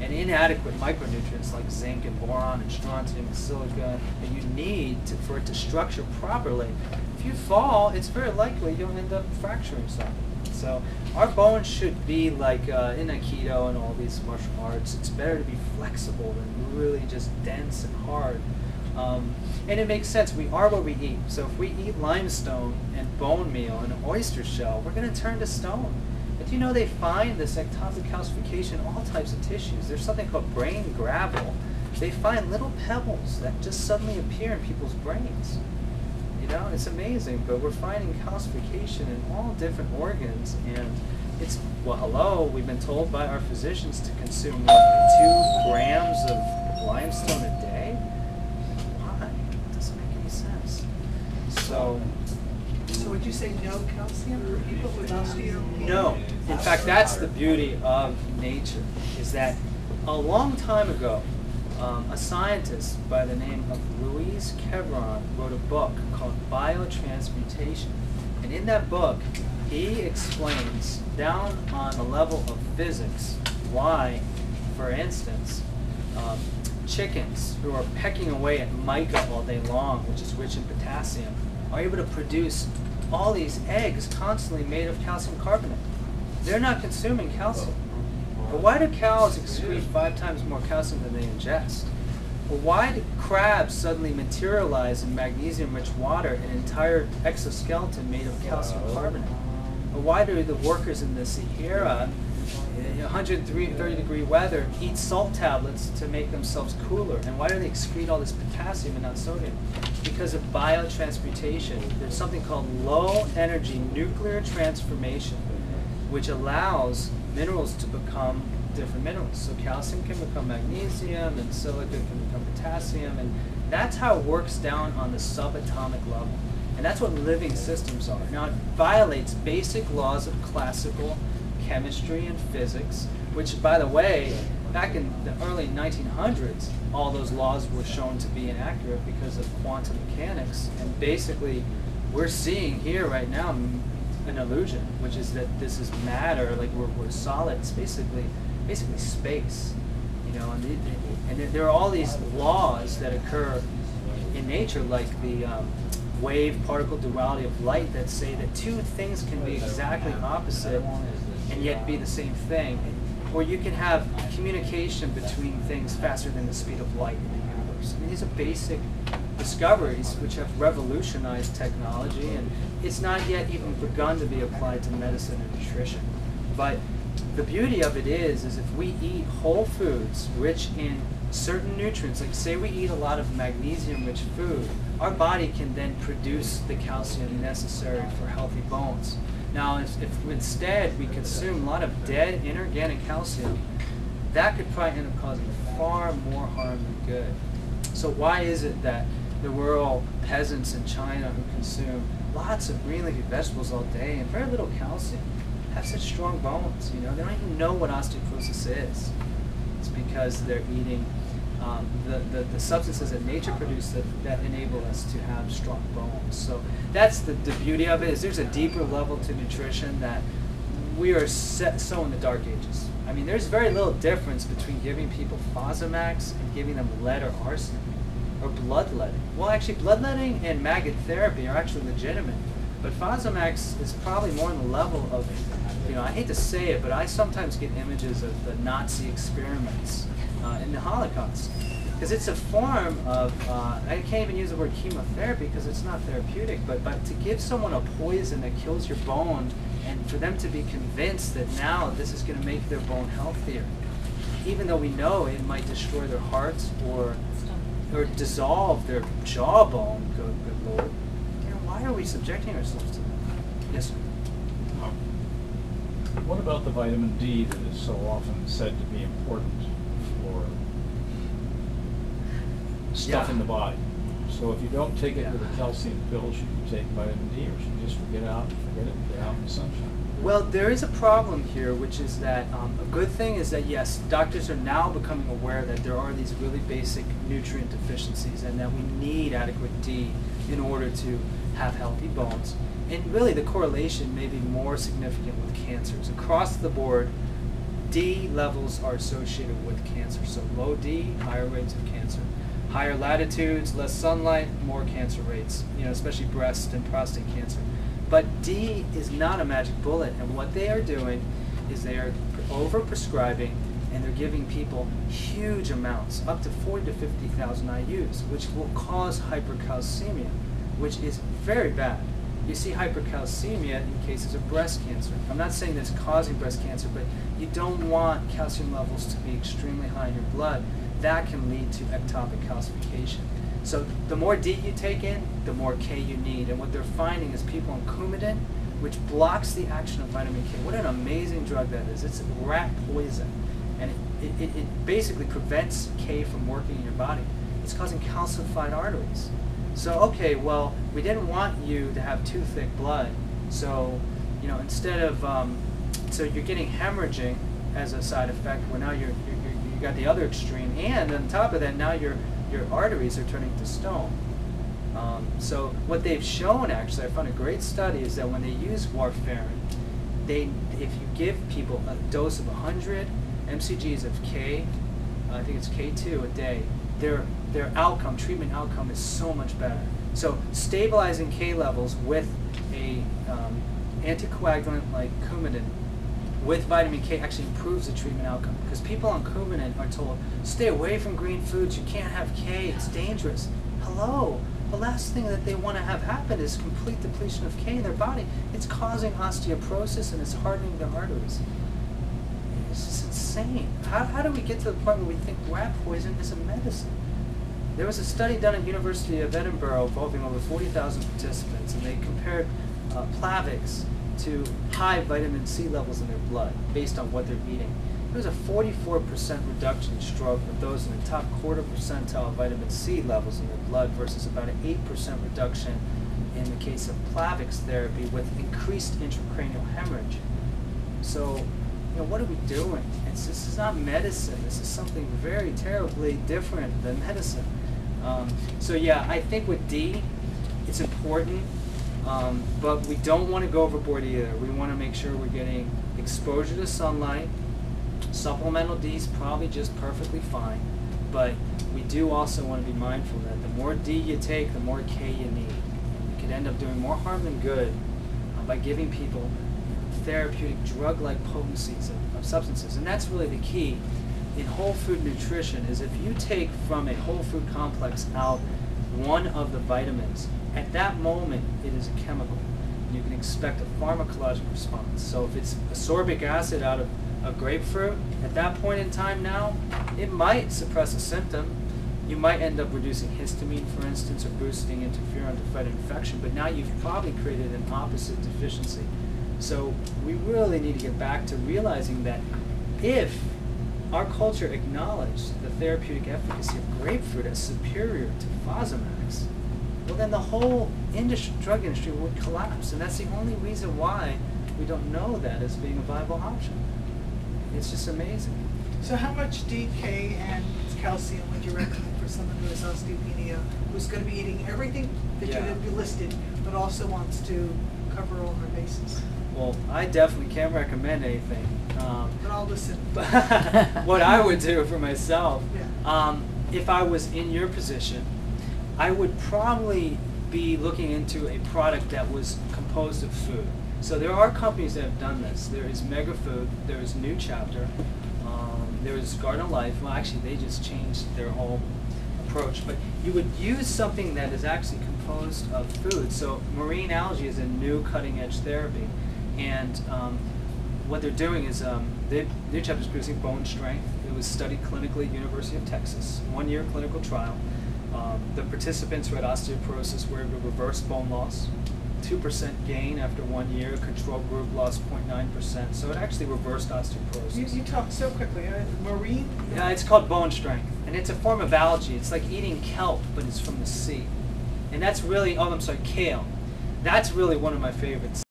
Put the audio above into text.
and inadequate micronutrients like zinc and boron and strontium and silica that you need for it to structure properly. If you fall, it's very likely you'll end up fracturing something. So our bones should be like in Aikido and all these martial arts, it's better to be flexible than really just dense and hard. And it makes sense. We are what we eat. So if we eat limestone and bone meal and an oyster shell, we're going to turn to stone. But do you know they find this ectopic calcification in all types of tissues? There's something called brain gravel. They find little pebbles that just suddenly appear in people's brains. You know, it's amazing, but we're finding calcification in all different organs, and it's, well, hello, we've been told by our physicians to consume, what, 2 grams of limestone a day? Why? It doesn't make any sense. So would you say no calcium for people with osteoporosis? no. In fact, that's the beauty of nature, is that a long time ago, a scientist by the name of Louise Kevron wrote a book called Biotransmutation. And in that book, he explains down on the level of physics why, for instance, chickens who are pecking away at mica all day long, which is rich in potassium, are able to produce all these eggs constantly made of calcium carbonate. They're not consuming calcium. But why do cows excrete 5 times more calcium than they ingest? Well, why do crabs suddenly materialize in magnesium-rich water an entire exoskeleton made of calcium carbonate? Or why do the workers in the Sahara, in 130-degree weather, eat salt tablets to make themselves cooler? And why do they excrete all this potassium and not sodium? Because of biotransmutation. There's something called low-energy nuclear transformation, which allows minerals to become different minerals. So calcium can become magnesium, and silica can become potassium, and that's how it works down on the subatomic level. And that's what living systems are. Now, it violates basic laws of classical chemistry and physics, which, by the way, back in the early 1900s, all those laws were shown to be inaccurate because of quantum mechanics. And basically, we're seeing here right now an illusion, which is that this is matter, like we're solid. It's basically space, you know. And there are all these laws that occur in nature, like the wave particle duality of light, that say that 2 things can be exactly opposite and yet be the same thing. Or you can have communication between things faster than the speed of light in the universe. I mean, these are basic discoveries which have revolutionized technology, and it's not yet even begun to be applied to medicine and nutrition. But the beauty of it is if we eat whole foods rich in certain nutrients, like say we eat a lot of magnesium-rich food, our body can then produce the calcium necessary for healthy bones. Now, if instead we consume a lot of dead inorganic calcium, that could probably end up causing far more harm than good. So why is it that the rural peasants in China who consume lots of green leafy vegetables all day and very little calcium have such strong bones? You know, they don't even know what osteoporosis is. It's because they're eating the substances that nature produced that enable us to have strong bones. So that's the beauty of it, is there's a deeper level to nutrition that we are so in the dark ages. I mean, there's very little difference between giving people Fosamax and giving them lead or arsenic, or bloodletting. Well, actually, bloodletting and maggot therapy are actually legitimate, but Fosamax is probably more on the level of, you know, I hate to say it, but I sometimes get images of the Nazi experiments in the Holocaust, because it's a form of, I can't even use the word chemotherapy because it's not therapeutic, but to give someone a poison that kills your bone, and for them to be convinced that now this is going to make their bone healthier, even though we know it might destroy their hearts or dissolve their jawbone, good Lord. You know, why are we subjecting ourselves to that? Yes, sir. What about the vitamin D that is so often said to be important for stuff in the body? So if you don't take it with a calcium pill, should you take vitamin D, or should you just forget it and get out in the sunshine? Well, there is a problem here, which is that a good thing is that, yes, doctors are now becoming aware that there are these really basic nutrient deficiencies and that we need adequate D in order to have healthy bones. And really the correlation may be more significant with cancers. Across the board, D levels are associated with cancer. So low D, higher rates of cancer. Higher latitudes, less sunlight, more cancer rates, especially breast and prostate cancer. But D is not a magic bullet, and what they are doing is they are over-prescribing, and they're giving people huge amounts, up to 40 to 50,000 IUs, which will cause hypercalcemia, which is very bad. You see hypercalcemia in cases of breast cancer. I'm not saying that's causing breast cancer, but you don't want calcium levels to be extremely high in your blood. That can lead to ectopic calcification. So the more D you take in, the more K you need. And what they're finding is people on Coumadin, which blocks the action of vitamin K. What an amazing drug that is. It's rat poison. And it basically prevents K from working in your body. It's causing calcified arteries. So, okay, well, we didn't want you to have too thick blood. So, instead of, so you're getting hemorrhaging as a side effect, where now you got the other extreme, and on top of that, now your arteries are turning to stone. So what they've shown, actually, I found a great study, is that when they use warfarin, if you give people a dose of 100 mcgs of K, I think it's K2 a day, their treatment outcome is so much better. So stabilizing K levels with a anticoagulant like Coumadin with vitamin K actually improves the treatment outcome, because people on Coumadin are told, stay away from green foods, you can't have K, it's dangerous. Hello, the last thing that they want to have happen is complete depletion of K in their body. It's causing osteoporosis and it's hardening the arteries. It's just insane. How do we get to the point where we think rat poison is a medicine? There was a study done at University of Edinburgh involving over 40,000 participants, and they compared Plavix to high vitamin C levels in their blood based on what they're eating. There was a 44% reduction in stroke with those in the top quarter percentile of vitamin C levels in their blood versus about an 8% reduction in the case of Plavix therapy with increased intracranial hemorrhage. So, what are we doing? This is not medicine. This is something very terribly different than medicine. So yeah, I think with D, it's important. But we don't want to go overboard either. We want to make sure we're getting exposure to sunlight. Supplemental D is probably just perfectly fine, but we do also want to be mindful that the more D you take, the more K you need. And you could end up doing more harm than good by giving people therapeutic drug-like potencies of substances. And that's really the key in whole food nutrition, is if you take from a whole food complex out one of the vitamins, at that moment it is a chemical. And you can expect a pharmacologic response. So if it's ascorbic acid out of a grapefruit, at that point in time now, it might suppress a symptom. You might end up reducing histamine, for instance, or boosting interferon to fight infection, but now you've probably created an opposite deficiency. So we really need to get back to realizing that if our culture acknowledged the therapeutic efficacy of grapefruit as superior to Fosamax, well then the whole drug industry would collapse, and that's the only reason why we don't know that as being a viable option. It's just amazing. So how much D, K, and calcium would you recommend for someone who has osteopenia, who's going to be eating everything that you have listed, but also wants to cover all her bases? Well, I definitely can't recommend anything. But I'll listen. What I would do for myself, yeah. If I was in your position, I would probably be looking into a product that was composed of food. So there are companies that have done this. There is Mega Food, there is New Chapter, there is Garden of Life. Well, actually, they just changed their whole approach. But you would use something that is actually composed of food. So marine algae is a new cutting-edge therapy. And what they're doing is, New Chapter is producing bone strength. It was studied clinically at University of Texas, 1-year clinical trial. The participants who had osteoporosis were able to reverse bone loss, 2% gain after 1 year. Control group lost 0.9%. So it actually reversed osteoporosis. You talk so quickly. Marine? Yeah, it's called bone strength, and it's a form of algae. It's like eating kelp, but it's from the sea. And that's really, oh, I'm sorry, kale. That's really one of my favorites.